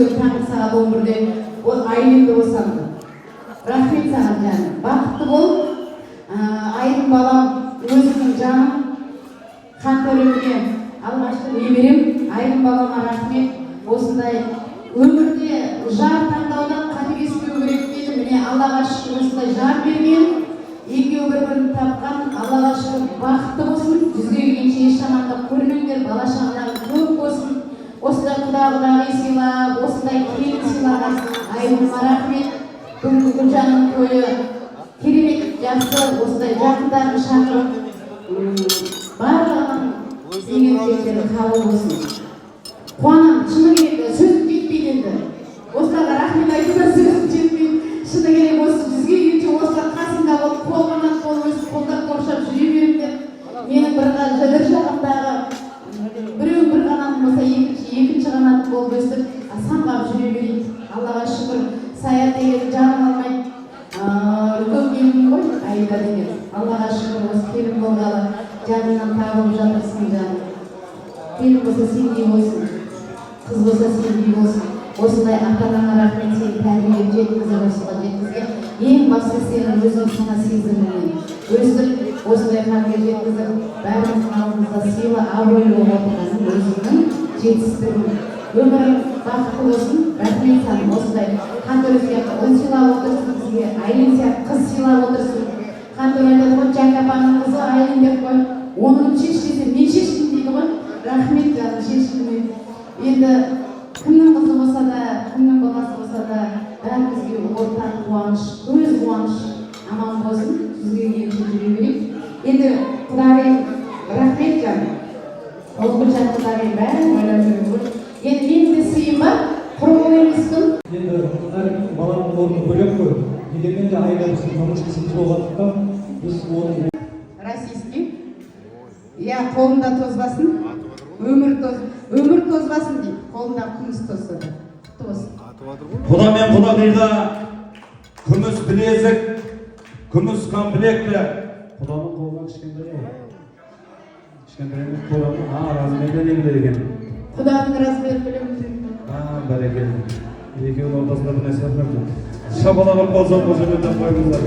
Tangı saat 11'de o ayrımda boşandı. Rahmet sana canım. Baqıtlı bol. Ayrim balam özünün canım. Kantörümge alғашқы неберем. Ayrim balama rahmet. Осындай өмірде жар таңдаудан қатыгеспеу керек дейді. Міне Аллаға шүкір осындай жар берген. Екеуі бір-бірін тапқан. Аллаға шүкір бақытты болсын. Жүзге келгенше еш жамандық көрмеңдер. Бала шағаларың көп болсын. Осындай құда-құдағи сыйлап, осындай келін сыйлаған Айымыма рахмет. Бүгінгі Гүлжанның тойы керемет жақсы, осындай жақындарын шақырып, барлығының зейнеткерлері қабыл болсын. Қуанам, шыны керек, сөзім жетпейді енді. Осыларға рахмет айтуға сөзім жетпейді. Шыны керек осы бізге келгенше осылар қасында болып, қолғанат болып өсіп, қолдар қоршап жүре беріңдер. Менің бір жағымдағы біреу бір қанатым болса, екінші қанатым болып өсіп, самғап жүре берейік. Аллаға шүкір, Саят деген жаным алмайды. Үлкен келін ғой, Айда деген. Аллаға шүкір, осы келін болғалы жанынан табылып жатырсың жаным. Келін болса сендей болсын, қыз болса сендей болсын. Осындай ата-анаңа рахмет, сені тәрбиелеп жеткізіп осыға жеткізген. Ең бастысы сенің өзің сана сезіміңмен өстіп, осындай халге жеткізіп, бәріміздің алдымызда сыйлы, абыройлы болып отырғаның өзіңнің жетістігің. Өмірің бақытты болсын, рахмет саған. Осындай Қантөрі сияқты ұл сыйлап отырсың бізге, Айлин сияқты қыз сыйлап отырсың. Қантөрі айтады ғой, Жаңапаның қызы Айлин деп қой. Оның шеш десе, мен шештім дейді ғой. Рахмет жаным, шешіммен. Енді кімнің қызы болса да, кімнің баласы болса да, бәрімізге ортақ қуаныш, көз қуаныш аман болсын, сізге келгенше жүре берейік. Енді Құдағи рахмет жаным. Ол Гүлжан Құдағи бәрін ойлап жүрген ғой. Енді менің де сыйым бар, құрып емеспін. Енді әр баланың орны бөлек қой. Дегенмен де Айда біздің жұмысшымыз болғандықтан біз оның Российский. Я қолында тозбасын. Өмір тозбасын дейді. Қолында күміс тозса да. Құтты болсын. Құда мен Құдағиға күміс білезік, күміс комплектті. Құданың қолынан кішкентай қолының размерді не біледі екен. Құданың размері білемін. Бәрекелді. Екеуінің ортасында бір нәрсе yapmam. Шабалаған қол соңғы жөнінде қойыңыздар.